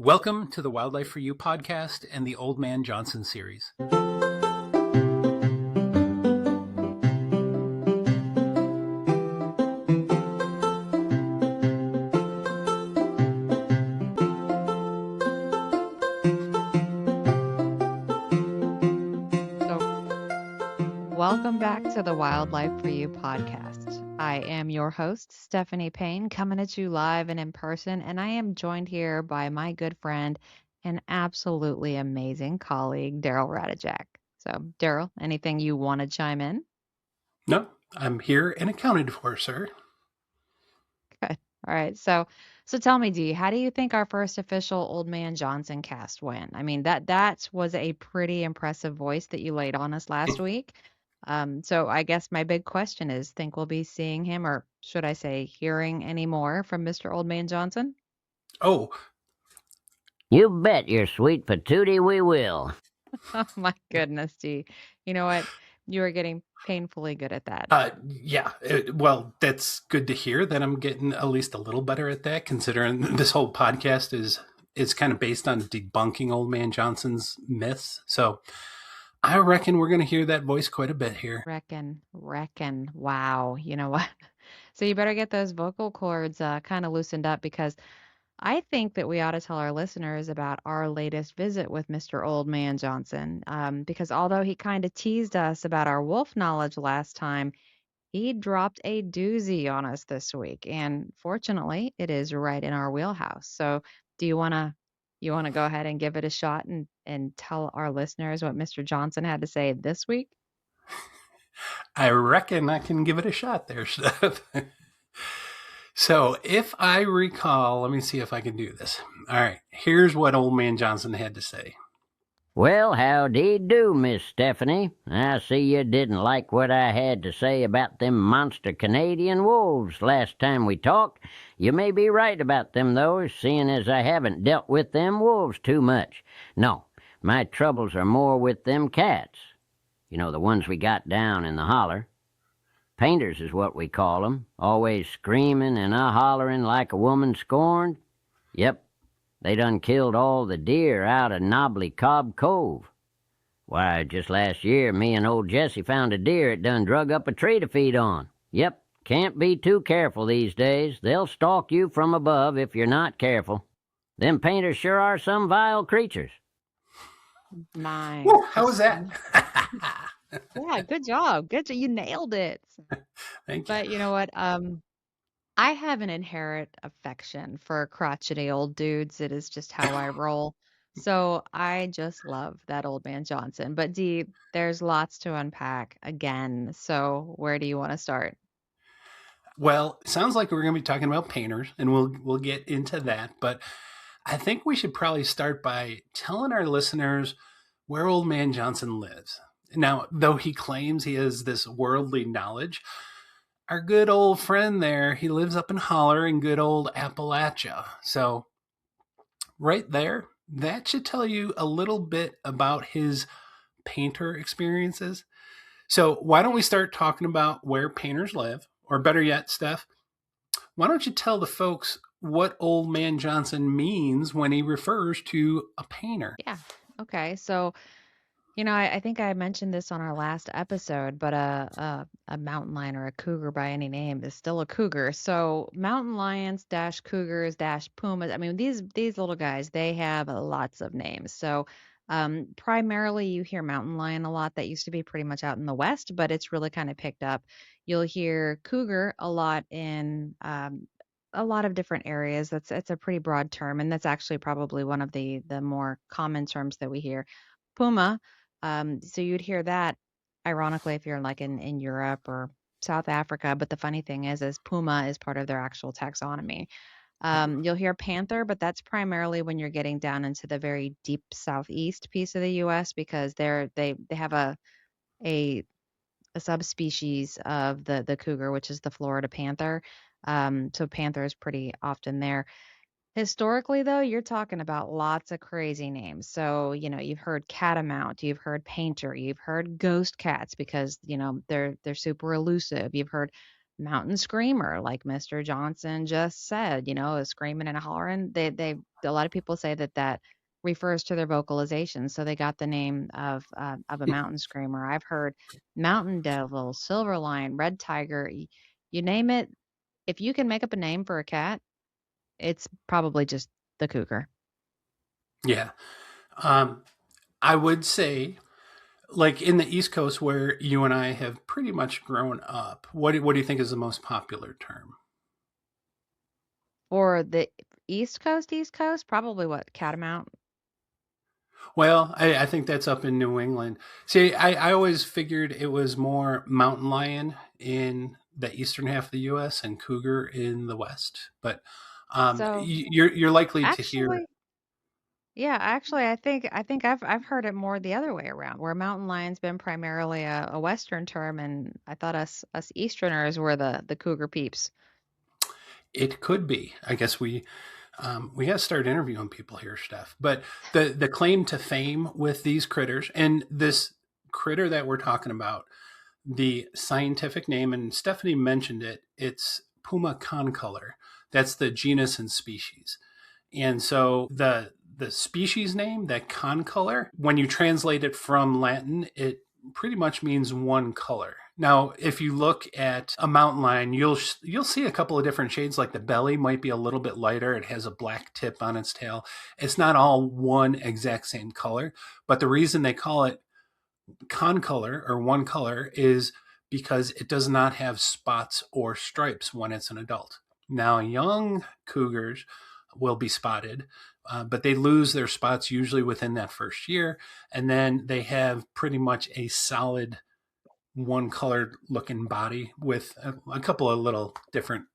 Welcome to the Wildlife for You podcast and the Old Man Johnson series. Welcome back to the Wildlife for You podcast. I am your host, Stephanie Payne, coming at you live and in person, and I am joined here by my good friend and absolutely amazing colleague, Daryl Radijak. So, Daryl, anything you want to chime in? No, I'm here and accounted for, sir. Good. All right. So tell me, Dee, how do you think our first official Old Man Johnson cast went? I mean, that was a pretty impressive voice that you laid on us last week. So I guess my big question is, think we'll be seeing him, or should I say, hearing any more from Mr. Old Man Johnson? Oh, You bet your sweet patootie we will. Oh my goodness, Dee. You know what? You are getting painfully good at that. yeah. Well, that's good to hear that I'm getting at least a little better at that, considering this whole podcast is kind of based on debunking Old Man Johnson's myths. So I reckon we're going to hear that voice quite a bit here. Reckon. Wow. You know what? So you better get those vocal cords kind of loosened up because I think that we ought to tell our listeners about our latest visit with Mr. Old Man Johnson. Because although he kind of teased us about our wolf knowledge last time, he dropped a doozy on us this week. And fortunately, it is right in our wheelhouse. So do you wanna go ahead and give it a shot and tell our listeners what Mr. Johnson had to say this week? I reckon I can give it a shot there, Steph. So if I recall, let me see if I can do this. All right, here's what Old Man Johnson had to say. Well, howdy do, Miss Stephanie. I see you didn't like what I had to say about them monster Canadian wolves last time we talked. You may be right about them, though, seeing as I haven't dealt with them wolves too much. No, my troubles are more with them cats. You know, the ones we got down in the holler. Painters is what we call 'em, always screamin' and a-hollering like a woman scorned. Yep, they done killed all the deer out of Knobbly Cobb Cove. Why, just last year, me and old Jesse found a deer it done drug up a tree to feed on. Yep, can't be too careful these days. They'll stalk you from above if you're not careful. Them painters sure are some vile creatures. My Woo, how was that? Yeah, good job. Good job. You nailed it. Thank you. But you know what? I have an inherent affection for crotchety old dudes. It is just how I roll. So I just love that Old Man Johnson. But Dee, there's lots to unpack again. So where do you want to start? Well, it sounds like we're going to be talking about painters, and we'll get into that. But I think we should probably start by telling our listeners where Old Man Johnson lives. Now, though he claims he has this worldly knowledge, our good old friend there, he lives up in Holler in good old Appalachia. So right there, that should tell you a little bit about his painter experiences. So why don't we start talking about where painters live? Or better yet, Steph, why don't you tell the folks what Old Man Johnson means when he refers to a painter? Yeah. Okay. So, I think I mentioned this on our last episode, but a mountain lion or a cougar by any name is still a cougar. So mountain lions dash cougars dash pumas. I mean, these little guys, they have lots of names. So primarily you hear mountain lion a lot. That used to be pretty much out in the West, but it's really kind of picked up. You'll hear cougar a lot in a lot of different areas. It's a pretty broad term, and that's actually probably one of the more common terms that we hear. Puma. So you'd hear that ironically if you're like in Europe or South Africa, but the funny thing is puma is part of their actual taxonomy. You'll hear panther, but that's primarily when you're getting down into the very deep southeast piece of the US because they have a a subspecies of the cougar, which is the Florida panther. So panther is pretty often there. Historically, though, you're talking about lots of crazy names. So, you've heard catamount, you've heard painter, you've heard ghost cats because, they're super elusive. You've heard mountain screamer, like Mr. Johnson just said, screaming and hollering. A lot of people say that refers to their vocalization. So they got the name of a mountain screamer. I've heard mountain devil, silver lion, red tiger, you name it. If you can make up a name for a cat, it's probably just the cougar. Yeah. Um, I would say, like in the East Coast, where you and I have pretty much grown up, what do you think is the most popular term? For the East Coast, probably what, catamount? Well, I think that's up in New England. See, I always figured it was more mountain lion in the eastern half of the U.S. and cougar in the West. But So you're likely to hear. actually, yeah, actually, I think I've heard it more the other way around, where mountain lion's been primarily a Western term, and I thought us Easterners were the cougar peeps. It could be. I guess we got to start interviewing people here, Steph. But the claim to fame with these critters and this critter that we're talking about, the scientific name, and Stephanie mentioned it. It's Puma concolor. That's the genus and species. And so the species name, that concolor, when you translate it from Latin, it pretty much means one color. Now, if you look at a mountain lion, you'll see a couple of different shades. Like the belly might be a little bit lighter. It has a black tip on its tail. It's not all one exact same color, but the reason they call it concolor or one color is because it does not have spots or stripes when it's an adult. Now, young cougars will be spotted, but they lose their spots usually within that first year. And then they have pretty much a solid one colored looking body with a couple of little different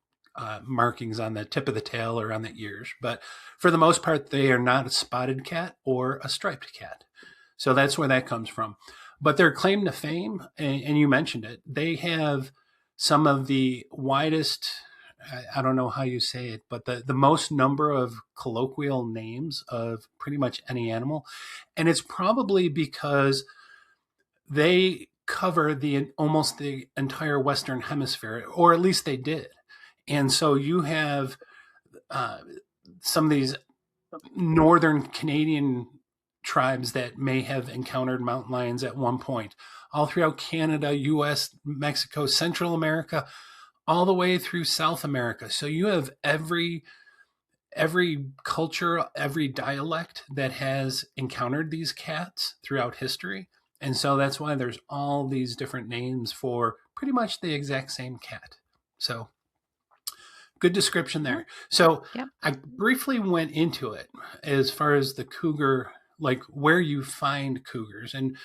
markings on the tip of the tail or on the ears. But for the most part, they are not a spotted cat or a striped cat. So that's where that comes from. But their claim to fame, and you mentioned it, they have some of the widest, I don't know how you say it, but the most number of colloquial names of pretty much any animal. And it's probably because they cover the almost the entire Western Hemisphere, or at least they did. And so you have uh, some of these northern Canadian tribes that may have encountered mountain lions at one point, all throughout Canada, US, Mexico, Central America, all the way through South America. So you have every culture, every dialect that has encountered these cats throughout history. And so that's why there's all these different names for pretty much the exact same cat. So good description Yep, there. So yep. I briefly went into it as far as the cougar, like where you find cougars. And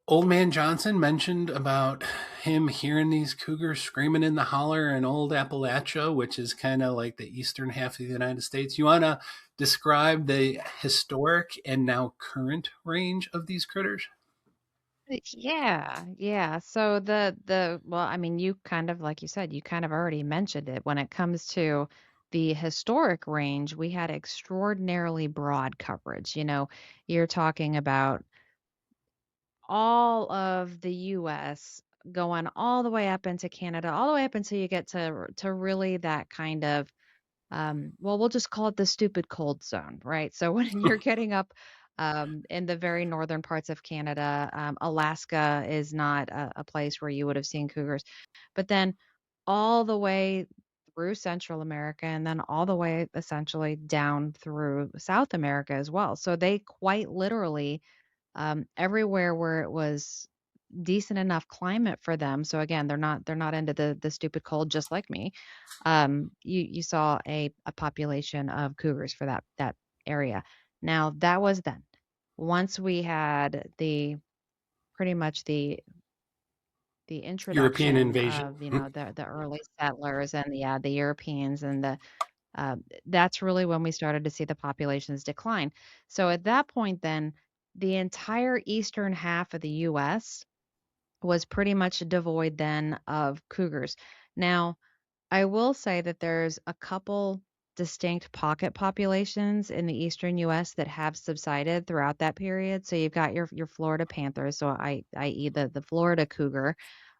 Old Man Johnson mentioned about him hearing these cougars screaming in the holler in old Appalachia, which is kind of like the eastern half of the United States. You want to describe the historic and now current range of these critters? Yeah, yeah. So well, I mean, you kind of, like you said, you kind of already mentioned it. When it comes to the historic range, we had extraordinarily broad coverage. You're talking about all of the US going all the way up into Canada, all the way up until you get to really that kind of well, we'll just call it the stupid cold zone, right? So when you're getting up in the very northern parts of Canada, Alaska is not a place where you would have seen cougars, but then all the way through Central America and then all the way essentially down through South America as well. So they quite literally everywhere where it was decent enough climate for them. So again, they're not into the stupid cold just like me. You saw a population of cougars for that area. Now that was then. Once we had the pretty much the European introduction invasion. of the early settlers and the Europeans and uh, that's really when we started to see the populations decline. So at that point, then the entire eastern half of the U.S. was pretty much devoid then of cougars. Now, I will say that there's a couple distinct pocket populations in the eastern US that have subsided throughout that period. So you've got your Florida panthers, so i.e. the Florida cougar.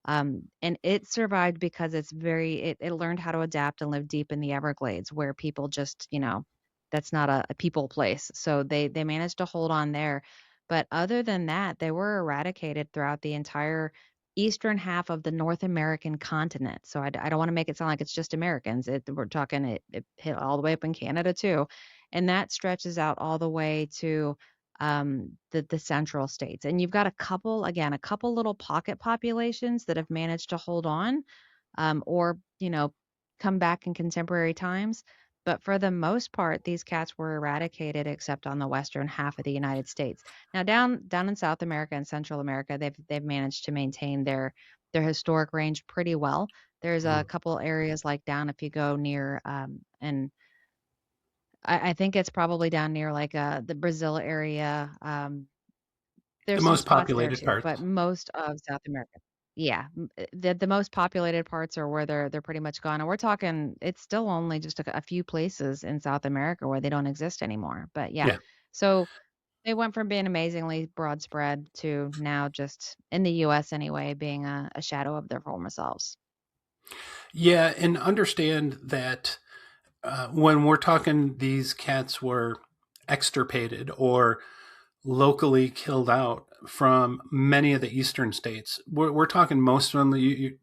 And it survived because it learned how to adapt and live deep in the Everglades where people just, that's not a people place. So they managed to hold on there. But other than that, they were eradicated throughout the entire eastern half of the North American continent. So I don't want to make it sound like it's just Americans. We're talking it hit all the way up in Canada too. And that stretches out all the way to the central states. And you've got a couple little pocket populations that have managed to hold on, or, come back in contemporary times. But for the most part, these cats were eradicated except on the western half of the United States. Now down in South America and Central America, they've managed to maintain their historic range pretty well. There's a Mhm. couple areas like down if you go near and I think it's probably down near like the Brazil area. The There's some most spots there populated too, parts. but most of South America. Yeah, the most populated parts are where they're pretty much gone, and we're talking it's still only just a few places in South America where they don't exist anymore. But yeah, Yeah. so they went from being amazingly broad spread to now just in the U.S. anyway, being a shadow of their former selves. Yeah, and understand that when we're talking these cats were extirpated or locally killed out from many of the eastern states. We're talking most of them,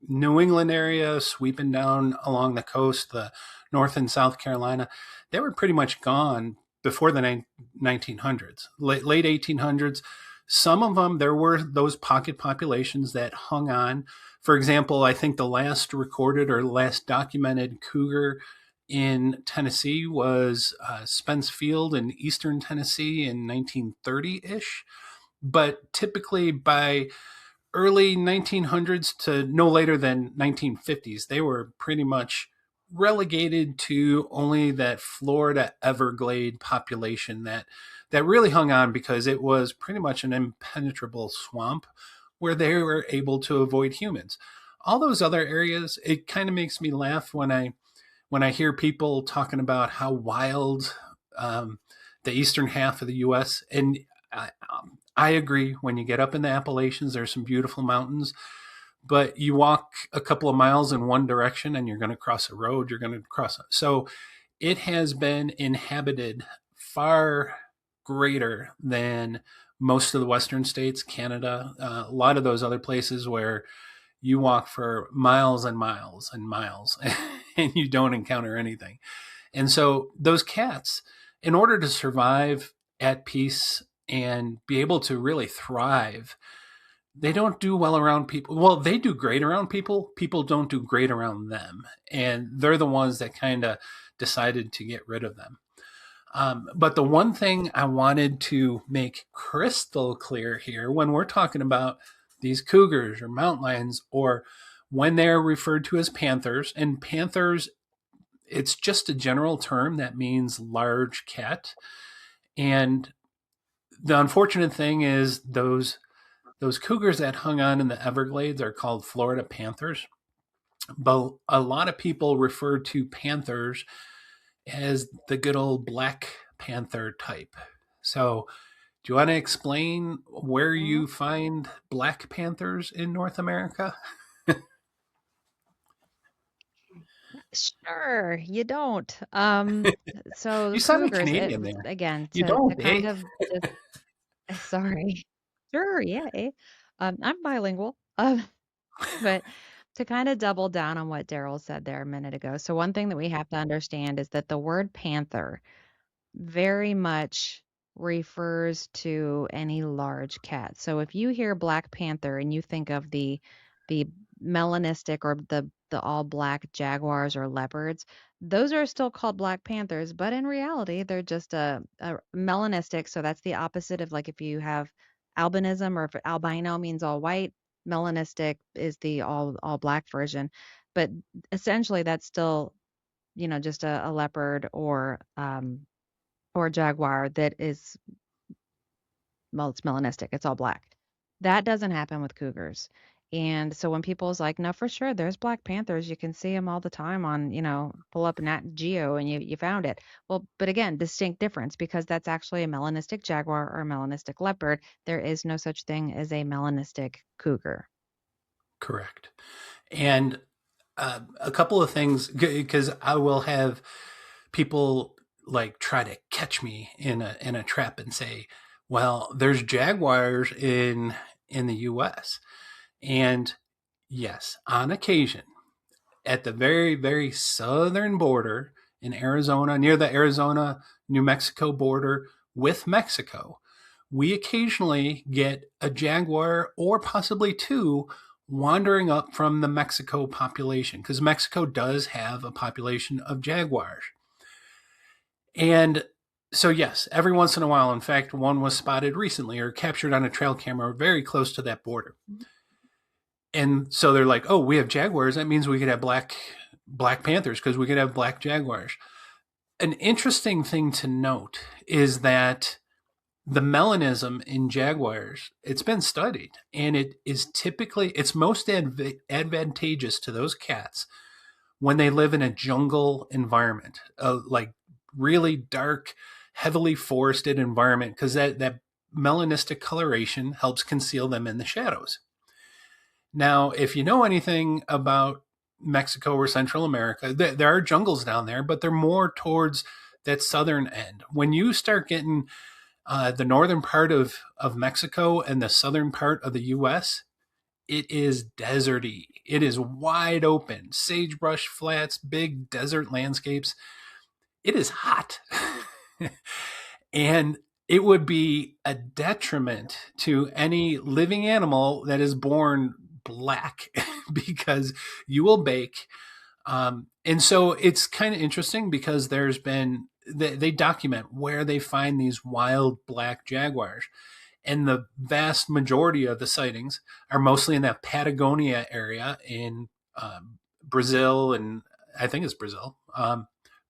New England area, sweeping down along the coast, the North and South Carolina. They were pretty much gone before the 1900s, late 1800s. Some of them, there were those pocket populations that hung on. For example, I think the last recorded or last documented cougar in Tennessee was Spence Field in eastern Tennessee in 1930 ish. But typically by early 1900s to no later than 1950s, they were pretty much relegated to only that Florida Everglade population that really hung on because it was pretty much an impenetrable swamp where they were able to avoid humans. All those other areas, it kind of makes me laugh when I hear people talking about how wild the eastern half of the U.S. and I agree. When you get up in the Appalachians, there's some beautiful mountains, but you walk a couple of miles in one direction and you're going to cross a road. You're going to cross. So it has been inhabited far greater than most of the western states, Canada, a lot of those other places where you walk for miles and miles and miles and you don't encounter anything. And so those cats, in order to survive at peace and be able to really thrive, they don't do well around people. Well, they do great around people. People don't do great around them. And they're the ones that kind of decided to get rid of them. But the one thing I wanted to make crystal clear here when we're talking about these cougars or mountain lions, or when they're referred to as panthers, and panthers, it's just a general term that means large cat. And the unfortunate thing is those cougars that hung on in the Everglades are called Florida panthers. But a lot of people refer to panthers as the good old black panther type. So, do you want to explain where Mhm. you find black panthers in North America? Sure, you don't. So You sounded cougars, Canadian there. again, You to don't, kind eh? of just sorry. Sure, yeah. I'm bilingual. But to kind of double down on what Daryl said there a minute ago. So one thing that we have to understand is that the word panther very much refers to any large cat. So if you hear Black Panther and you think of the melanistic or the all black jaguars or leopards, those are still called Black Panthers, but in reality, they're just a melanistic. So that's the opposite of like if you have albinism or if albino means all white, melanistic is the all black version. But essentially, that's still just a leopard or a jaguar that is, well, it's melanistic, it's all black. That doesn't happen with cougars. And so when people's like, no, for sure, there's black panthers, you can see them all the time on, pull up Nat Geo and you found it. Well, but again, distinct difference because that's actually a melanistic jaguar or a melanistic leopard. There is no such thing as a melanistic cougar. Correct. And a couple of things, because I will have people like try to catch me in a trap and say, "Well, there's jaguars in the U.S." And yes, on occasion, at the very southern border in Arizona, near the Arizona New Mexico border with Mexico, we occasionally get a jaguar or possibly two wandering up from the Mexico population, because Mexico does have a population of jaguars. And so, yes, every once in a while, in fact, one was spotted recently or captured on a trail camera very close to that border. And so they're like, "Oh, we have jaguars. That means we could have black panthers because we could have black jaguars." An interesting thing to note is that the melanism in jaguars, it's been studied, and it's most advantageous to those cats when they live in a jungle environment, like really dark, heavily forested environment, because that melanistic coloration helps conceal them in the shadows. Now, if you know anything about Mexico or Central America, there are jungles down there, but they're more towards that southern end. When you start getting the northern part of Mexico and the southern part of the U.S., it is deserty. It is wide open, sagebrush flats, big desert landscapes. It is hot. And it would be a detriment to any living animal that is born black because you will bake. And so it's kind of interesting because there's been, they document where they find these wild black jaguars. And the vast majority of the sightings are mostly in that Patagonia area in Brazil, and I think it's Brazil,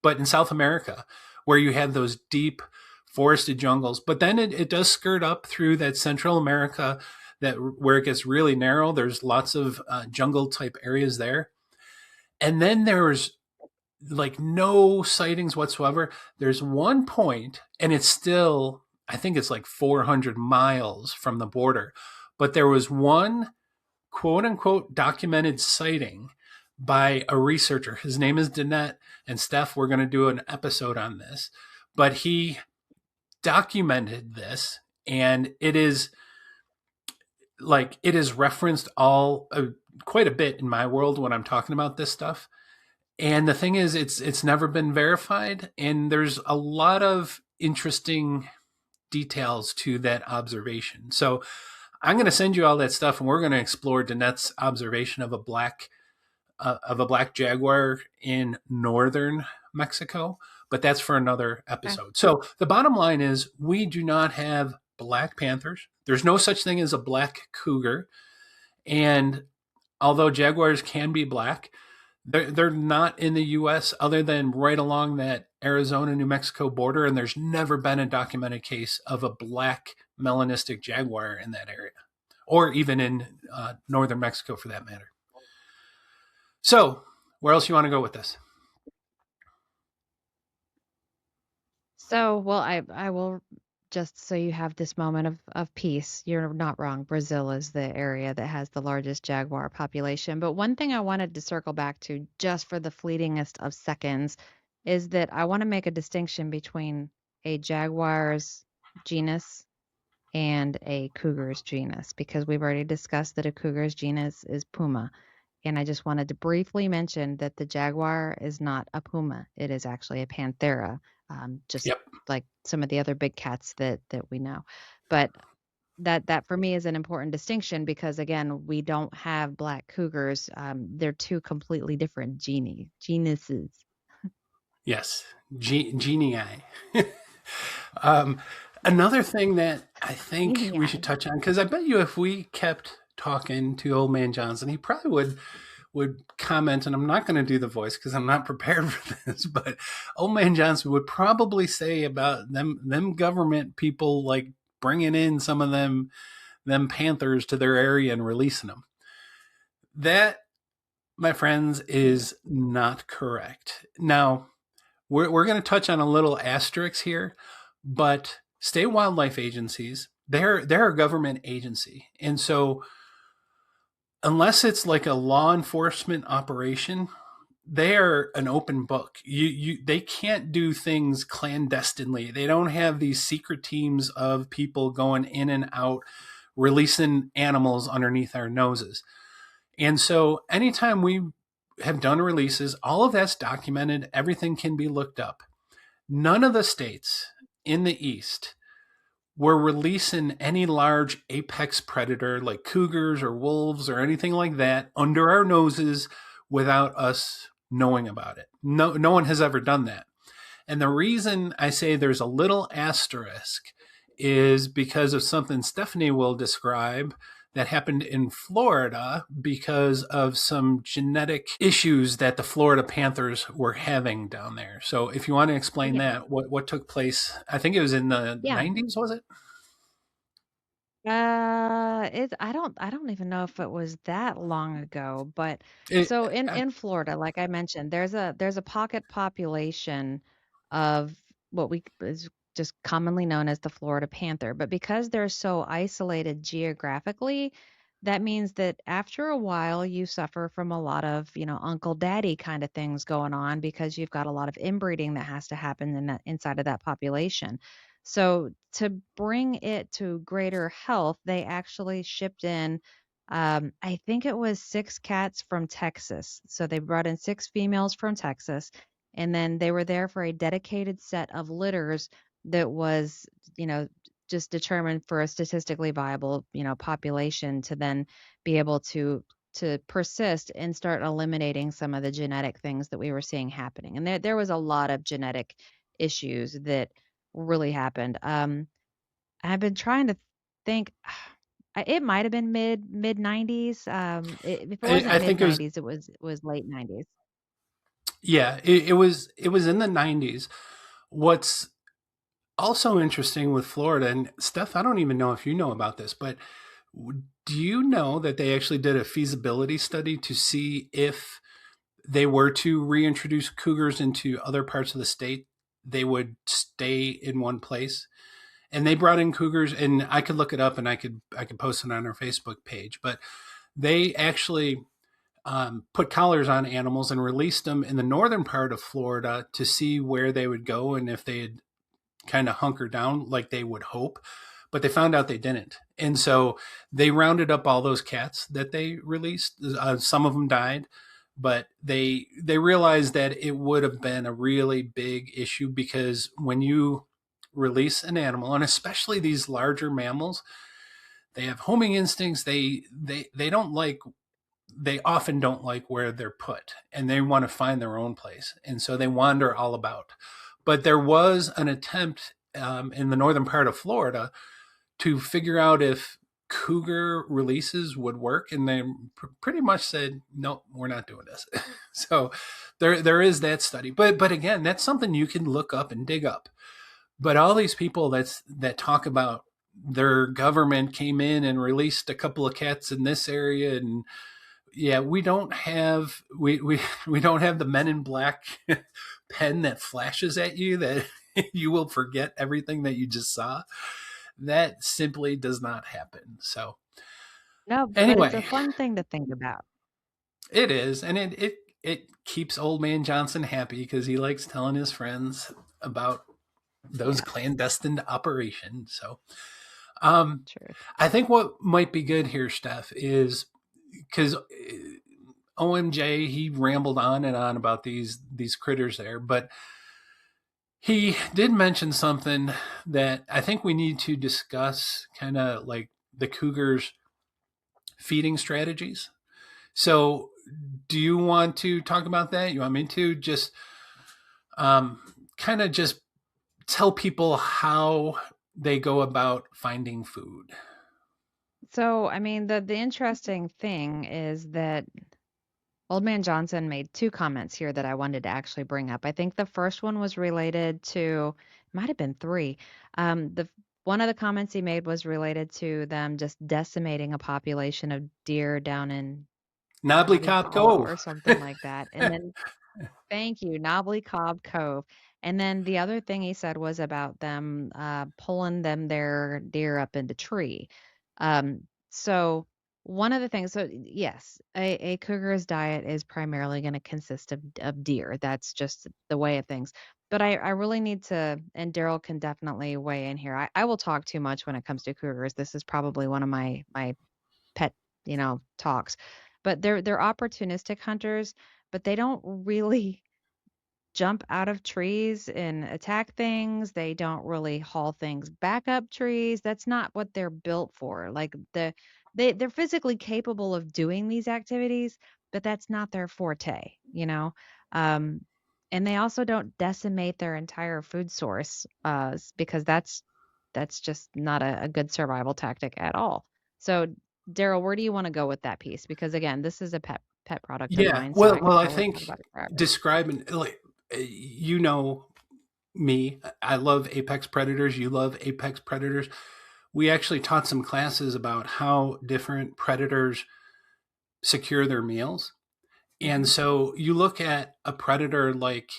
but in South America, where you have those deep forested jungles. But then it does skirt up through that Central America, that where it gets really narrow. There's lots of jungle type areas there. And then there's like no sightings whatsoever. There's one point, and it's still, I think it's like 400 miles from the border, but there was one quote unquote documented sighting by a researcher. His name is Danette, and Steph, we're going to do an episode on this, but he documented this, and it is referenced all quite a bit in my world when I'm talking about this stuff. And the thing is, it's never been verified, and there's a lot of interesting details to that observation. So I'm going to send you all that stuff, and we're going to explore Danette's observation of a black jaguar in northern Mexico. But that's for another episode. Okay. So the bottom line is, we do not have black panthers. There's no such thing as a black cougar. And although jaguars can be black, they're not in the U.S. other than right along that Arizona, New Mexico border. And there's never been a documented case of a black melanistic jaguar in that area, or even in northern Mexico for that matter. So where else you want to go with this? So, well, I will, just so you have this moment of peace. You're not wrong. Brazil is the area that has the largest jaguar population. But one thing I wanted to circle back to, just for the fleetingest of seconds, is that I want to make a distinction between a jaguar's genus and a cougar's genus, because we've already discussed that a cougar's genus is puma. And I just wanted to briefly mention that the jaguar is not a puma. It is actually a panthera, just Yep. like some of the other big cats that we know. But that for me is an important distinction, because again, we don't have black cougars. They're two completely different genuses. Yes, genii. Another thing that I think we should touch on, because I bet you if we kept talking to Old Man Johnson, he probably would comment, and I'm not going to do the voice because I'm not prepared for this, but Old Man Johnson would probably say about them government people like bringing in some of them panthers to their area and releasing them. That, my friends, is not correct. Now, we're going to touch on a little asterisk here, but state wildlife agencies, they're a government agency. And so unless it's like a law enforcement operation, they are an open book. They can't do things clandestinely. They don't have these secret teams of people going in and out, releasing animals underneath our noses. And so anytime we have done releases, all of that's documented. Everything can be looked up. None of the states in the East were releasing any large apex predator like cougars or wolves or anything like that under our noses without us knowing about it. No one has ever done that. And the reason I say there's a little asterisk is because of something Stephanie will describe that happened in Florida because of some genetic issues that the Florida Panthers were having down there. So if you want to explain Yeah. that, what took place, I think it was in the Yeah. 90s, was it? I don't even know if it was that long ago, but it so in Florida, like I mentioned, there's a pocket population of what we is just commonly known as the Florida panther. But because they're so isolated geographically, that means that after a while you suffer from a lot of, uncle daddy kind of things going on because you've got a lot of inbreeding that has to happen in that inside of that population. So to bring it to greater health, they actually shipped in, I think it was 6 cats from Texas. So they brought in 6 females from Texas, and then they were there for a dedicated set of litters that was, you know, just determined for a statistically viable, population to then be able to persist and start eliminating some of the genetic things that we were seeing happening. And there was a lot of genetic issues that really happened. I've been trying to think. It might have been mid 90s. If it wasn't I mid think it was, 90s, it was late 90s. yeah, it was in the 90s. What's also interesting with Florida, and Steph, I don't even know if you know about this, but do you know that they actually did a feasibility study to see if they were to reintroduce cougars into other parts of the state, they would stay in one place? And they brought in cougars, and I could look it up, and I could post it on our Facebook page. But they actually put collars on animals and released them in the northern part of Florida to see where they would go and if they'd kind of hunker down like they would hope. But they found out they didn't. And so they rounded up all those cats that they released. Some of them died, but they realized that it would have been a really big issue because when you release an animal, and especially these larger mammals, they have homing instincts. They don't like, they often don't like where they're put, and they want to find their own place, and so they wander all about. But there was an attempt in the northern part of Florida to figure out if cougar releases would work, and they pretty much said, "No, we're not doing this." So there is that study, but again, that's something you can look up and dig up. But all these people that talk about their government came in and released a couple of cats in this area, and yeah, we don't have the Men in Black pen that flashes at you that you will forget everything that you just saw. That simply does not happen. So No, but it's a anyway, fun thing to think about. it is, and it keeps old man Johnson happy because he likes telling his friends about those Yeah, clandestine operations. So um, true. I think what might be good here, Steph, is because OMJ he rambled on and on about these critters there, but he did mention something that I think we need to discuss, kind of like the cougars' feeding strategies. So, do you want to talk about that? You want me to just um, kind of just tell people how they go about finding food? So, I mean, the interesting thing is that Old Man Johnson made 2 comments here that I wanted to actually bring up. I think the first one was related to, might have been 3. The one of the comments he made was related to them just decimating a population of deer down in Knobbly Nobby Cop Hollow Cove. or something like that. And then thank you, Knobbly Cobb Cove. And then the other thing he said was about them pulling their deer up into tree. So one of the things, so yes, a cougar's diet is primarily going to consist of deer. That's just the way of things. But I really need to, and Daryl can definitely weigh in here. I will talk too much when it comes to cougars. This is probably one of my pet, talks. But they're opportunistic hunters, but they don't really jump out of trees and attack things. They don't really haul things back up trees. That's not what they're built for. Like they're physically capable of doing these activities, but that's not their forte. Um, and they also don't decimate their entire food source, because that's just not a good survival tactic at all. So, Daryl, where do you want to go with that piece? Because again, this is a pet product of Yeah. mine, so Well, I could I probably talk think about it forever. describing like you know me, I love apex predators. You love apex predators. We actually taught some classes about how different predators secure their meals. And Hmm. so you look at a predator like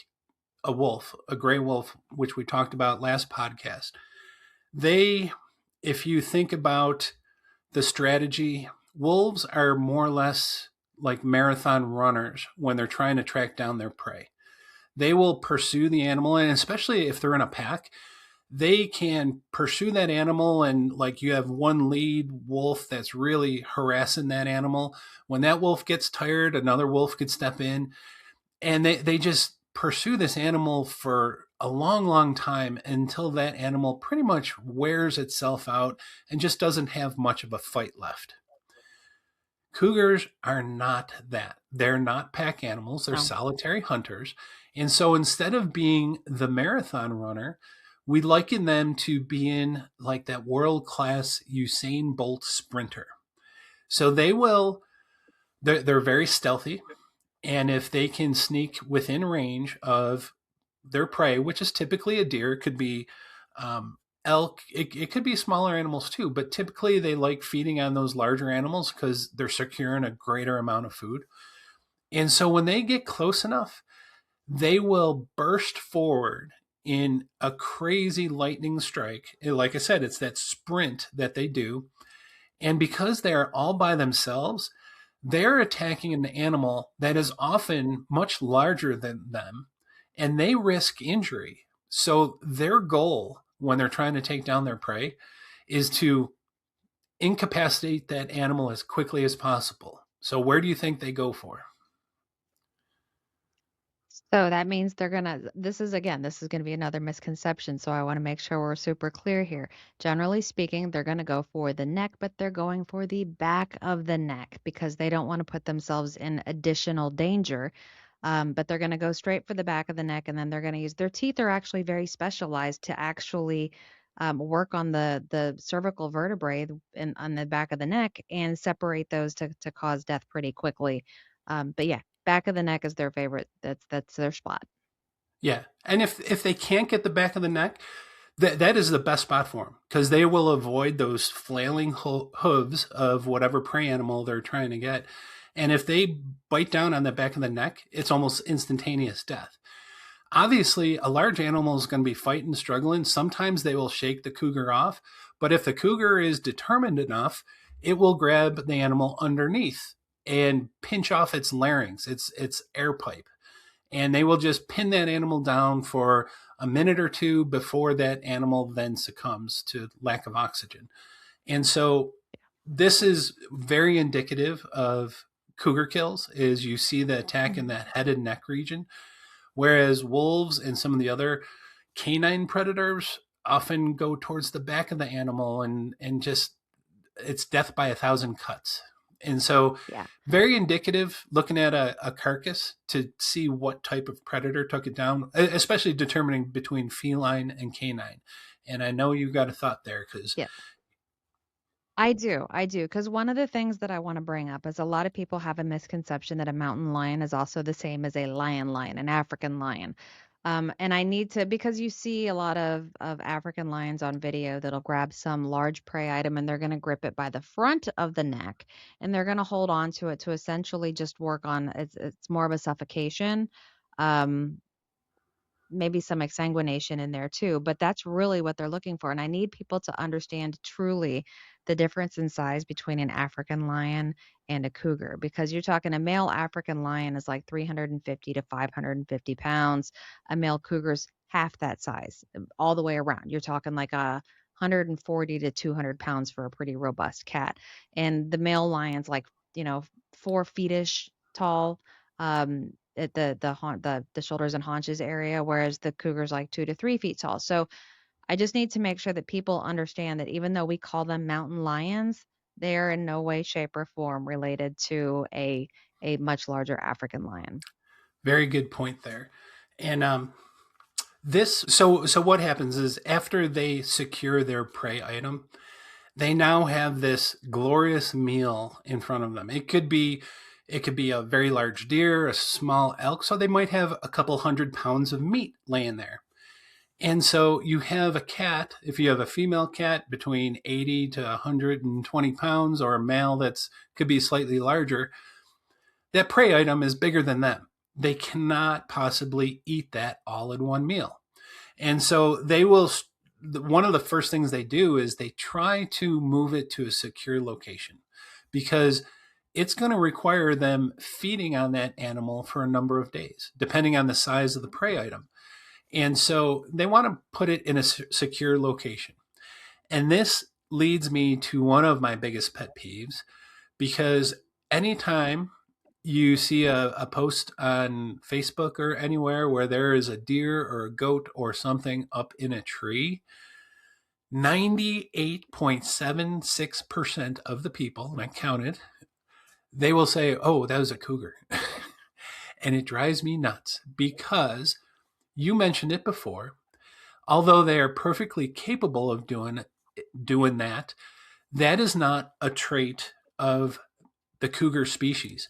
a wolf, a gray wolf, which we talked about last podcast. They, if you think about the strategy, wolves are more or less like marathon runners when they're trying to track down their prey. They will pursue the animal, and especially if they're in a pack, they can pursue that animal. And like you have one lead wolf that's really harassing that animal. When that wolf gets tired, another wolf could step in, and they just pursue this animal for a long, long time until that animal pretty much wears itself out and just doesn't have much of a fight left. Cougars are not that. They're not pack animals, they're No. solitary hunters. And so instead of being the marathon runner, we liken them to being like that world class Usain Bolt sprinter. So they're very stealthy. And if they can sneak within range of their prey, which is typically a deer, it could be elk, it could be smaller animals too, but typically they like feeding on those larger animals because they're securing a greater amount of food. And so when they get close enough, they will burst forward in a crazy lightning strike. And like I said, it's that sprint that they do. And because they're all by themselves, they're attacking an animal that is often much larger than them, and they risk injury. So their goal when they're trying to take down their prey is to incapacitate that animal as quickly as possible. So where do you think they go for? So that means this is gonna be another misconception. So I want to make sure we're super clear here. Generally speaking, they're gonna go for the neck, but they're going for the back of the neck because they don't want to put themselves in additional danger. But they're gonna go straight for the back of the neck, and then they're gonna use their teeth are actually very specialized to actually work on the cervical vertebrae on the back of the neck and separate those to cause death pretty quickly. But yeah, back of the neck is their favorite. That's their spot. Yeah, and if they can't get the back of the neck, that is the best spot for them because they will avoid those flailing hooves of whatever prey animal they're trying to get. And if they bite down on the back of the neck, it's almost instantaneous death. Obviously, a large animal is going to be fighting, struggling. Sometimes they will shake the cougar off, but if the cougar is determined enough, it will grab the animal underneath and pinch off its larynx, its air pipe, and they will just pin that animal down for a minute or two before that animal then succumbs to lack of oxygen. And so this is very indicative of cougar kills is you see the attack in Mhm. that head and neck region, whereas wolves and some of the other canine predators often go towards the back of the animal and just it's death by a thousand cuts. And so, Yeah. very indicative looking at a carcass to see what type of predator took it down, especially determining between feline and canine. And I know you got a thought there because, Yeah. I do. Because one of the things that I want to bring up is a lot of people have a misconception that a mountain lion is also the same as a lion, an African lion. And I need to, because you see a lot of African lions on video that'll grab some large prey item and they're going to grip it by the front of the neck and they're going to hold on to it to essentially just work on it's more of a suffocation. Um, maybe some exsanguination in there too, but that's really what they're looking for. And I need people to understand truly the difference in size between an African lion and a cougar, because you're talking a male African lion is like 350 to 550 pounds. A male cougar's half that size, all the way around. You're talking like a 140 to 200 pounds for a pretty robust cat. And the male lion's like, 4 feetish tall. At the shoulders and haunches area, whereas the cougar's like 2 to 3 feet tall. So I just need to make sure that people understand that even though we call them mountain lions, they are in no way, shape, or form related to a much larger African lion. Very good point there. And so what happens is after they secure their prey item, they now have this glorious meal in front of them. It could be a very large deer, a small elk, so they might have a couple 100 pounds of meat laying there. And so you have a cat, if you have a female cat between 80 to 120 pounds, or a male that's could be slightly larger, that prey item is bigger than them. They cannot possibly eat that all in one meal. And so one of the first things they do is they try to move it to a secure location, because it's going to require them feeding on that animal for a number of days, depending on the size of the prey item. And so they want to put it in a secure location. And this leads me to one of my biggest pet peeves, because anytime you see a post on Facebook or anywhere where there is a deer or a goat or something up in a tree, 98.76% of the people, and I counted, they will say, "Oh, that was a cougar." And it drives me nuts, because you mentioned it before. Although they are perfectly capable of doing that, that is not a trait of the cougar species.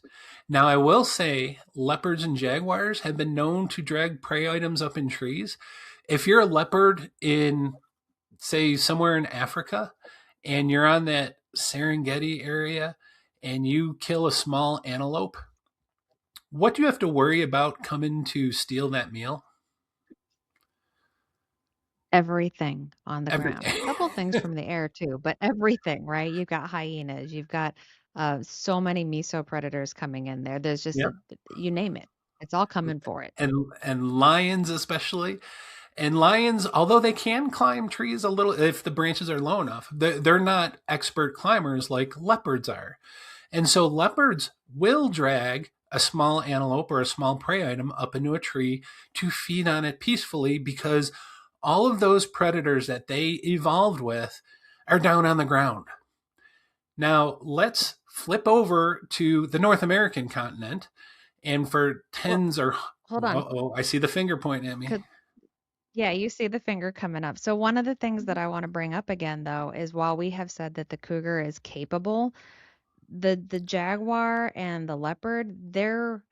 Now, I will say leopards and jaguars have been known to drag prey items up in trees. If you're a leopard in, say, somewhere in Africa, and you're on that Serengeti area and you kill a small antelope, what do you have to worry about coming to steal that meal? Everything on the Every ground. A couple things from the air too, but everything, right? You've got hyenas, you've got so many meso predators coming in there. There's just Yep. you name it. It's all coming for it. And lions especially. And lions, although they can climb trees a little if the branches are low enough, they're not expert climbers like leopards are. And so leopards will drag a small antelope or a small prey item up into a tree to feed on it peacefully, because all of those predators that they evolved with are down on the ground. Now, let's flip over to the North American continent, and for Well, tens or, hold on. oh, I see the finger pointing at me. 'Cause- Yeah, you see the finger coming up. So one of the things that I want to bring up again though is, while we have said that the cougar is capable, the jaguar and the leopard, their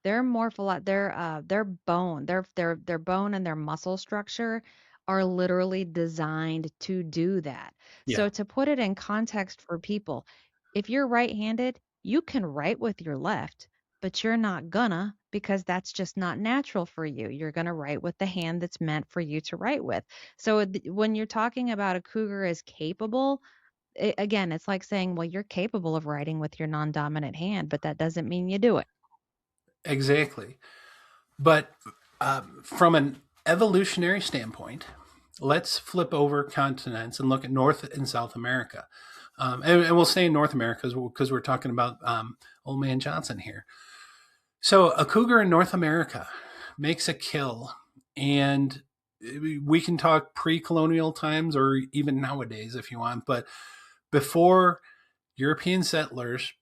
morpholo their bone, their bone and their muscle structure are literally designed to do that. Yeah, So to put it in context for people, if you're right-handed, you can write with your left, but you're not gonna, because that's just not natural for you. You're gonna write with the hand that's meant for you to write with. So when you're talking about a cougar as capable, again, it's like saying, well, you're capable of writing with your non-dominant hand, but that doesn't mean you do it. exactly. But from an evolutionary standpoint, let's flip over continents and look at North and South America. And we'll stay in North America because we're talking about Old Man Johnson here. So a cougar in North America makes a kill, and we can talk pre-colonial times or even nowadays if you want, but before European settlers,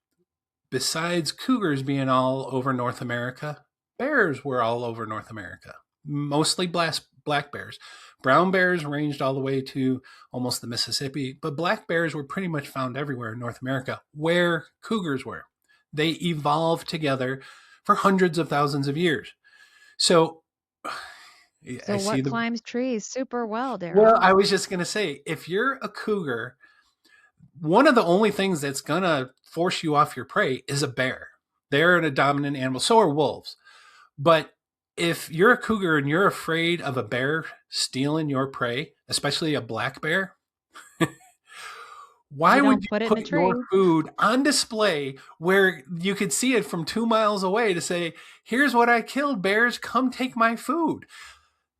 besides cougars being all over North America, bears were all over North America, mostly black bears. Brown bears ranged all the way to almost the Mississippi, but black bears were pretty much found everywhere in North America where cougars were. They evolved together for hundreds of thousands of years. So I So see what the. climbs trees super well, Well, Daryl? I was just going to say, if you're a cougar, one of the only things that's going to force you off your prey is a bear. They're a dominant animal. So are wolves. But if you're a cougar and you're afraid of a bear stealing your prey, especially a black bear, why You would don't you put it in put a your tree. food on display where you could see it from 2 miles away to say, here's what I killed, bears, come take my food?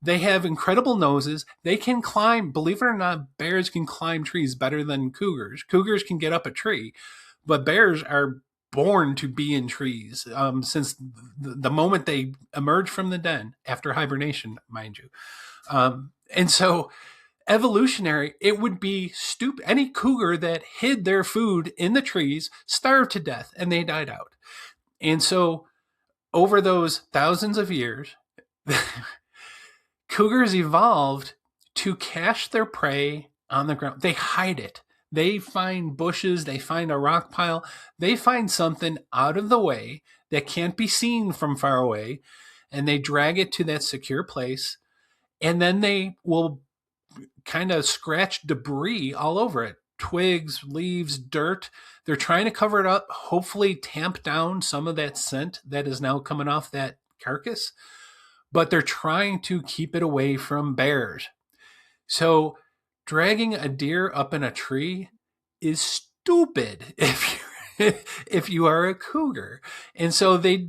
They have incredible noses. They can climb. Believe it or not, bears can climb trees better than cougars. Cougars can get up a tree, but bears are born to be in trees since the moment they emerge from the den after hibernation, mind you. And so, evolutionary, it would be stupid. Any cougar that hid their food in the trees starved to death and they died out. And so, over those thousands of years, cougars evolved to cache their prey on the ground. They hide it. They find bushes, they find a rock pile, they find something out of the way that can't be seen from far away, and they drag it to that secure place. And then they will kind of scratch debris all over it, twigs, leaves, dirt. They're trying to cover it up, hopefully tamp down some of that scent that is now coming off that carcass, but they're trying to keep it away from bears. So dragging a deer up in a tree is stupid if you are a cougar. And so they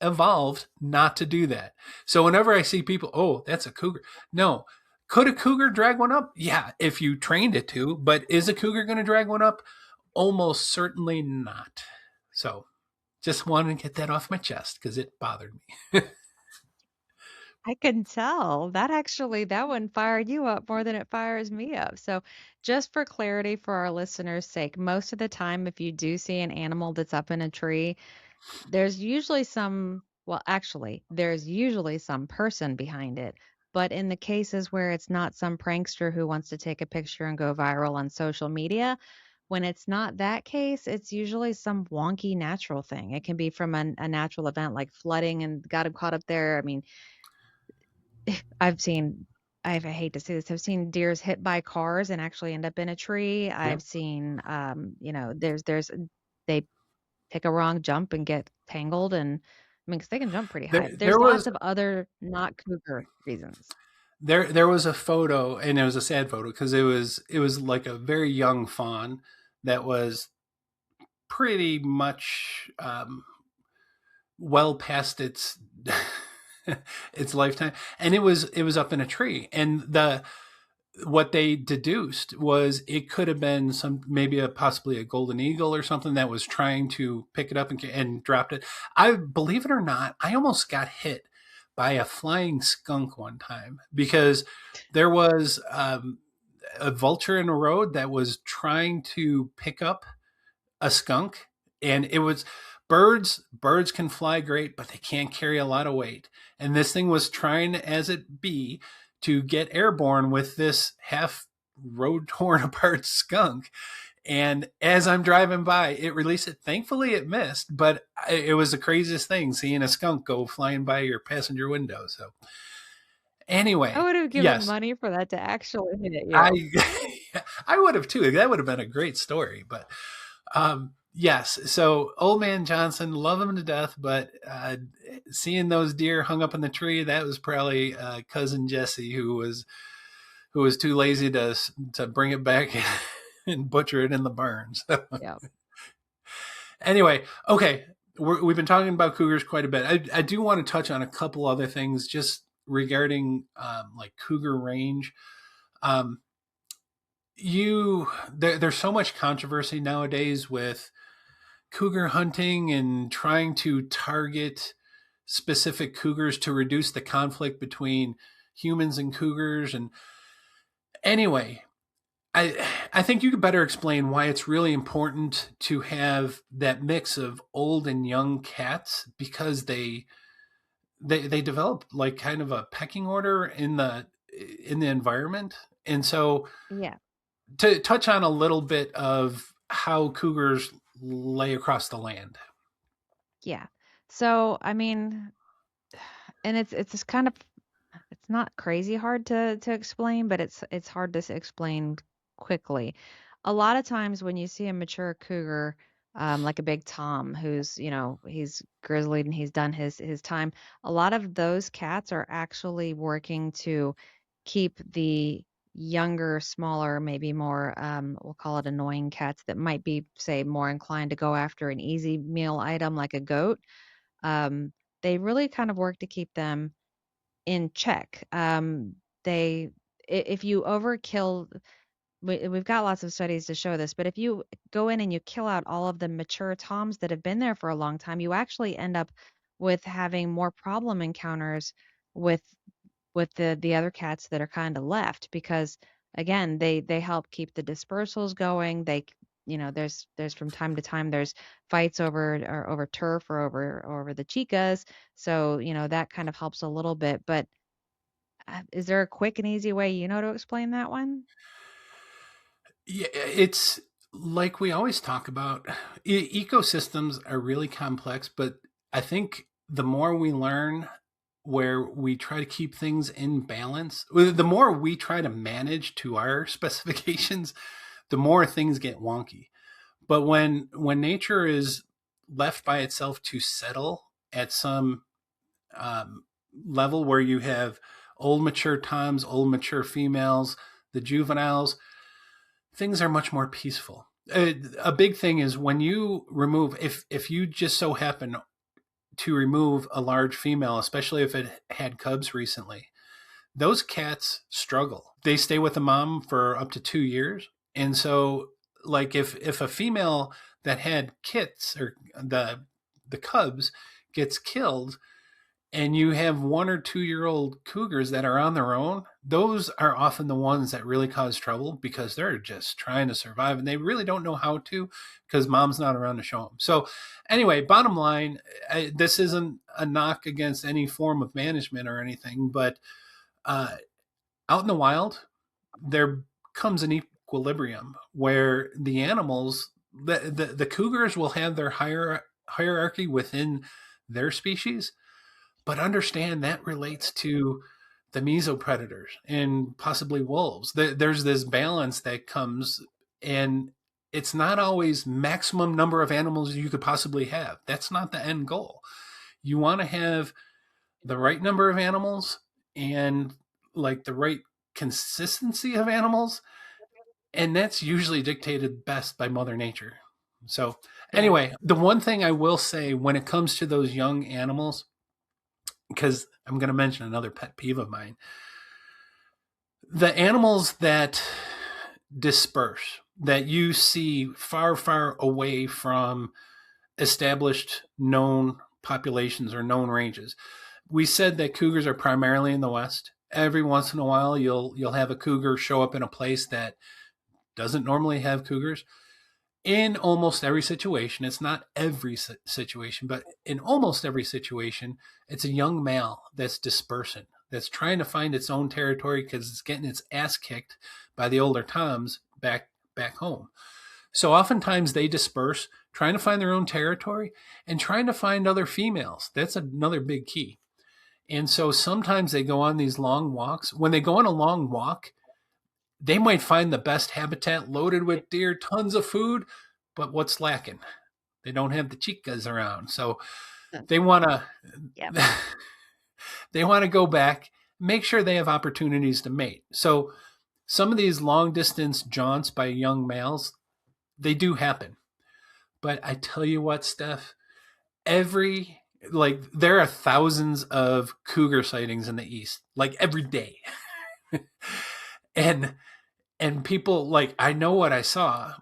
evolved not to do that. So whenever I see people, oh, that's a cougar. No. Could a cougar drag one up? Yeah, if you trained it to, but is a cougar going to drag one up? Almost certainly not. So just wanted to get that off my chest because it bothered me. I can tell. That one fired you up more than it fires me up. So, just for clarity for our listeners' sake, most of the time, if you do see an animal that's up in a tree, there's usually there's usually some person behind it. But in the cases where it's not some prankster who wants to take a picture and go viral on social media, when it's not that case, it's usually some wonky natural thing. It can be from a natural event like flooding and got him caught up there. I mean, I've seen I hate to say this, I've seen deers hit by cars and actually end up in a tree. Yep. I've seen there's they pick a wrong jump and get tangled, and I mean, 'cause they can jump pretty high. There There's was lots of other not cougar reasons. there was a photo, and it was a sad photo because it was like a very young fawn that was pretty much well past its its lifetime, and it was up in a tree, and the what they deduced was it could have been some, maybe possibly a golden eagle or something that was trying to pick it up and dropped it. I believe it or not, I almost got hit by a flying skunk one time because there was a vulture in a road that was trying to pick up a skunk, and it was birds can fly great, but they can't carry a lot of weight, and this thing was trying as it be to get airborne with this half road torn apart skunk. And as I'm driving by, it released it. Thankfully it missed, but it was the craziest thing seeing a skunk go flying by your passenger window. So I anyway, would have given yes, money for that to actually hit I you. I would have too. That would have been a great story. But yes, so Old Man Johnson, love him to death, but seeing those deer hung up in the tree, that was probably cousin Jesse who was too lazy to bring it back and butcher it in the barn. So Yeah. anyway, okay, we've been talking about cougars quite a bit. I do want to touch on a couple other things just regarding like cougar range. Um, there's so much controversy nowadays with cougar hunting and trying to target specific cougars to reduce the conflict between humans and cougars. And anyway, I think you could better explain why it's really important to have that mix of old and young cats because they develop like kind of a pecking order in the environment. And so Yeah. to touch on a little bit of how cougars lay across the land. Yeah. So, I mean, and it's just kind of it's not crazy hard to explain, but it's hard to explain quickly. A lot of times when you see a mature cougar, like a big Tom who's, he's grizzlied and he's done his time. A lot of those cats are actually working to keep the younger, smaller, maybe more, we'll call it annoying cats that might be, say, more inclined to go after an easy meal item like a goat. Um, they really kind of work to keep them in check. They, if you overkill, we've got lots of studies to show this, but if you go in and you kill out all of the mature toms that have been there for a long time, you actually end up with having more problem encounters with the other cats that are kind of left because again, they help keep the dispersals going. There's from time to time there's fights over turf or over the chicas. So, that kind of helps a little bit, but is there a quick and easy way to explain that one? Yeah, it's like we always talk about. Ecosystems are really complex, but I think the more we learn where we try to keep things in balance, the more we try to manage to our specifications, the more things get wonky. But when nature is left by itself to settle at some um, level where you have old mature toms, old mature females, the juveniles, things are much more peaceful. A big thing is when you remove, if you just so happen to remove a large female, especially if it had cubs recently, those cats struggle. They stay with the mom for up to 2 years, and so like if a female that had kits or the cubs gets killed, and you have 1 or 2 year old cougars that are on their own, those are often the ones that really cause trouble because they're just trying to survive and they really don't know how to because mom's not around to show them. So, anyway, bottom line, this isn't a knock against any form of management or anything, but uh, out in the wild, there comes an equilibrium where the animals, the cougars will have their hierarchy within their species, but understand that relates to the mesopredators and possibly wolves. There's this balance that comes, and it's not always maximum number of animals you could possibly have. That's not the end goal. You want to have the right number of animals and like the right consistency of animals, and that's usually dictated best by Mother Nature. So, Yeah. anyway, the one thing I will say when it comes to those young animals, because I'm going to mention another pet peeve of mine. The animals that disperse, that you see far, far away from established known populations or known ranges. We said that cougars are primarily in the West. Every once in a while, you'll have a cougar show up in a place that doesn't normally have cougars. In almost every situation, it's not every situation, but in almost every situation, it's a young male that's dispersing, that's trying to find its own territory because it's getting its ass kicked by the older toms back home. So oftentimes they disperse, trying to find their own territory and trying to find other females. That's another big key. And so sometimes they go on these long walks. When they go on a long walk, they might find the best habitat loaded with deer, tons of food, but what's lacking? They don't have the chicas around. So Uh, they want to Yep. they want to go back, make sure they have opportunities to mate. So some of these long distance jaunts by young males, they do happen. But I tell you what, Steph, every like there are thousands of cougar sightings in the east, like every day. and and people like I know what I saw.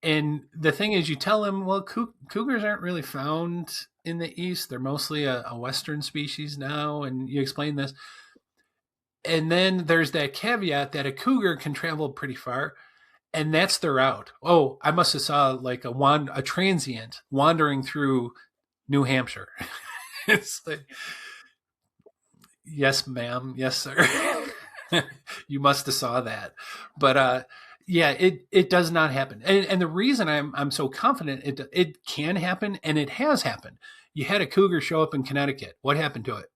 And the thing is, you tell them, well, cougars aren't really found in the east. They're mostly a western species now, and you explain this. And then there's that caveat that a cougar can travel pretty far, and that's their route. Oh, I must have saw like a transient wandering through New Hampshire. It's like, yes, ma'am, yes, sir. You must have saw that, but yeah, it does not happen. And the reason I'm so confident it can happen, and it has happened. You had a cougar show up in Connecticut. What happened to it?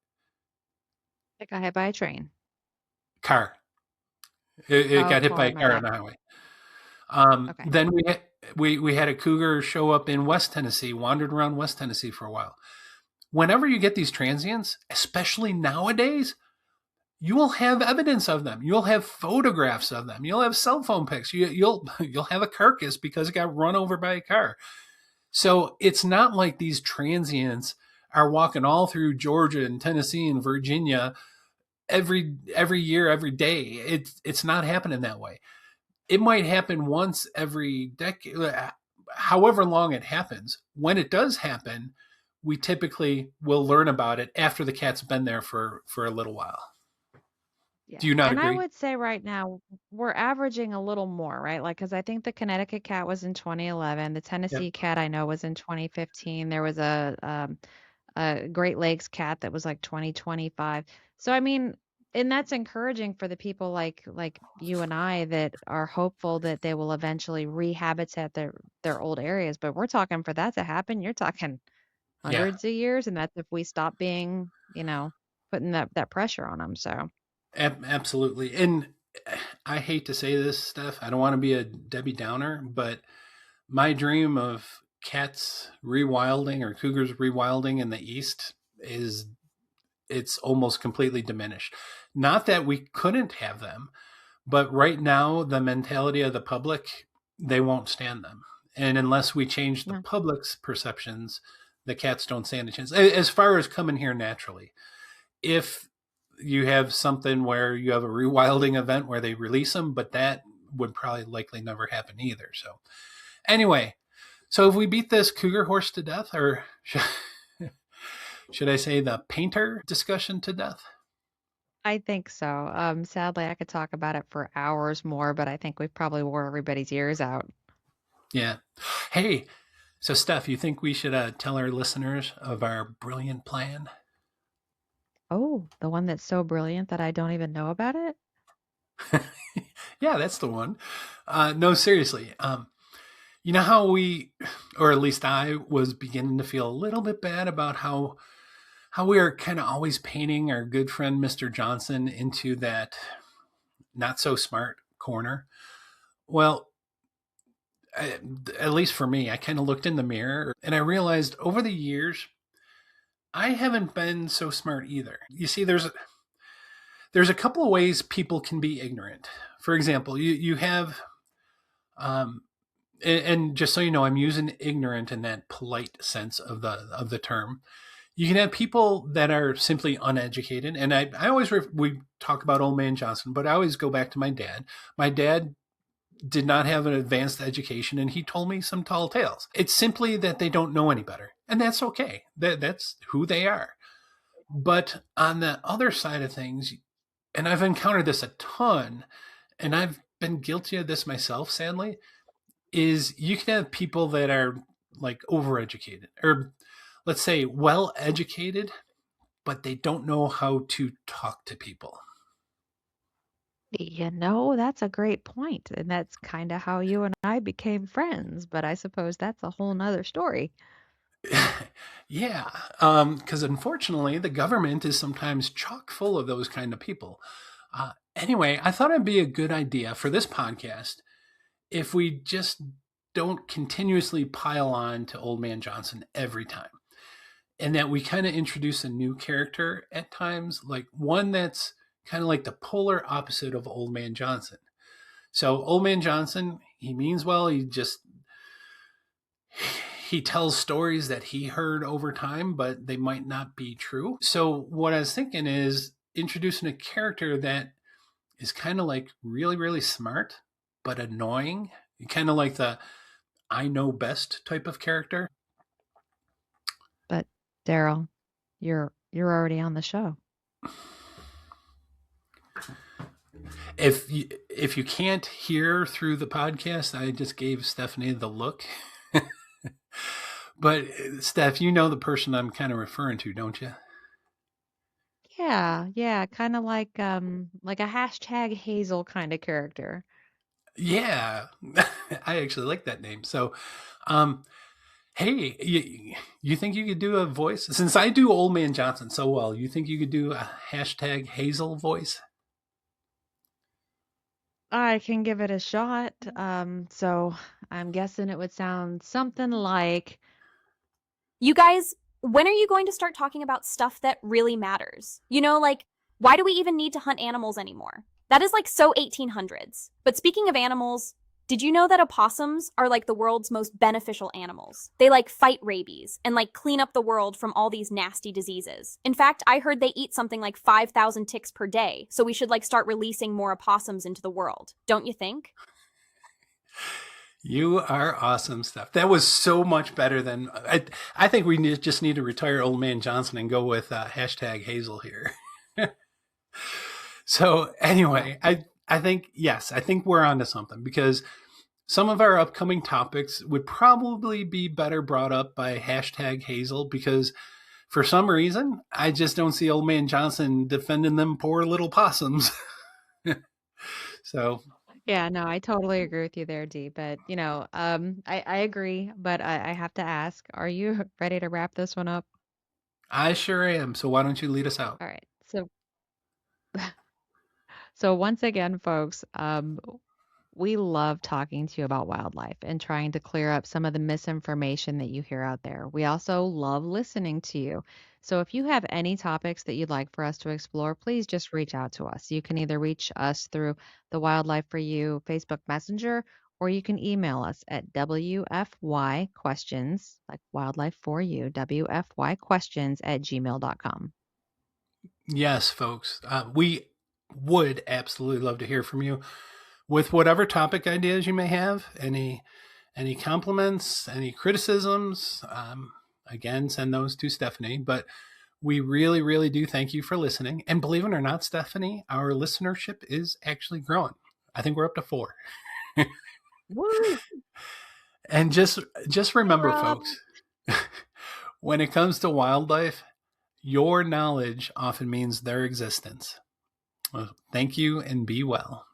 It got hit by a train. Car. It Oh, got hit by car, a my car on bad. the highway. Okay. Then We had a cougar show up in West Tennessee, wandered around West Tennessee for a while. Whenever you get these transients, especially nowadays, you will have evidence of them. You'll have photographs of them. You'll have cell phone pics. You'll have a carcass because it got run over by a car. So it's not like these transients are walking all through Georgia and Tennessee and Virginia every year, every day. It's not happening that way. It might happen once every decade, however long it happens. When it does happen, we typically will learn about it after the cat's been there for a little while. Yeah. Do you not And I agree? would say right now we're averaging a little more, right? Like, because I think the Connecticut cat was in 2011. The Yep. Tennessee cat I know was in 2015. There was a Great Lakes cat that was like 2025. So I mean, and that's encouraging for the people like you and I that are hopeful that they will eventually rehabitat their old areas. But we're talking for that to happen, you're talking Yeah. hundreds of years, and that's if we stop being, putting that pressure on them. So Absolutely. And I hate to say this, Steph. I don't want to be a Debbie Downer, but my dream of cats rewilding or cougars rewilding in the East is it's almost completely diminished. Not that we couldn't have them, but right now the mentality of the public, they won't stand them. And unless we change the no. public's perceptions, the cats don't stand a chance. As far as coming here naturally, if you have something where you have a rewilding event where they release them, but that would probably likely never happen either. So anyway, so if we beat this cougar horse to death, or should I say the painter discussion to death? I think so. Sadly, I could talk about it for hours more, but I think we've probably wore everybody's ears out. Yeah. Hey, so Steph, you think we should tell our listeners of our brilliant plan? Oh, the one that's so brilliant that I don't even know about it? Yeah, that's the one. No, seriously. You know how we, or at least I, was beginning to feel a little bit bad about how we are kind of always painting our good friend Mr. Johnson into that not so smart corner. Well, at least for me, I kind of looked in the mirror and I realized over the years I haven't been so smart either. You see, there's a couple of ways people can be ignorant. For example, you have um, and just so you know, I'm using ignorant in that polite sense of the term. You can have people that are simply uneducated, and I always we talk about old man Johnson, but I always go back to my dad. My dad did not have an advanced education, and he told me some tall tales. It's simply that they don't know any better, and that's okay. That's who they are. But on the other side of things, and I've encountered this a ton, and I've been guilty of this myself, sadly, is you can have people that are like overeducated or let's say well educated, but they don't know how to talk to people. That's a great point, and that's kind of how you and I became friends, but I suppose that's a whole nother story. Yeah, because unfortunately, the government is sometimes chock full of those kind of people. Anyway, I thought it'd be a good idea for this podcast if we just don't continuously pile on to Old Man Johnson every time. And that we kind of introduce a new character at times, like one that's kind of like the polar opposite of Old Man Johnson. So Old Man Johnson, he means well. He tells stories that he heard over time, but they might not be true. So what I was thinking is introducing a character that is kind of like really, really smart, but annoying. Kind of like the I know best type of character. But Daryl, you're already on the show. If you can't hear through the podcast, I just gave Stephanie the look. But Steph, you know the person I'm kind of referring to, don't you? Yeah, yeah, kind of like a hashtag Hazel kind of character. Yeah, I actually like that name. So, um, hey, you think you could do a voice? Since I do Old Man Johnson so well, you think you could do a hashtag Hazel voice? I can give it a shot. So I'm guessing it would sound something like, You guys, when are you going to start talking about stuff that really matters? You know, like, why do we even need to hunt animals anymore? That is like so 1800s. But speaking of animals, did you know that opossums are like the world's most beneficial animals? They like fight rabies and like clean up the world from all these nasty diseases. In fact, I heard they eat something like 5,000 ticks per day, so we should like start releasing more opossums into the world. Don't you think? You are awesome stuff. That was so much better than I think we just need to retire Old Man Johnson and go with hashtag Hazel here. So anyway, I think, yes, I think we're onto something because some of our upcoming topics would probably be better brought up by hashtag Hazel because for some reason I just don't see Old Man Johnson defending them poor little possums. So yeah, no, I totally agree with you there, Dee. But, I agree, but I have to ask, are you ready to wrap this one up? I sure am. So why don't you lead us out? All right. So once again, folks, we love talking to you about wildlife and trying to clear up some of the misinformation that you hear out there. We also love listening to you. So if you have any topics that you'd like for us to explore, please just reach out to us. You can either reach us through the Wildlife for You Facebook Messenger, or you can email us at WFY questions, like wildlife for you, WFY questions at gmail.com. Yes, folks. We would absolutely love to hear from you with whatever topic ideas you may have. Any compliments, any criticisms. Again, send those to Stephanie. But we really, really do thank you for listening. And believe it or not, Stephanie, our listenership is actually growing. I think we're up to 4. Woo! And just remember, Rob. folks, when it comes to wildlife, your knowledge often means their existence. Well, thank you and be well.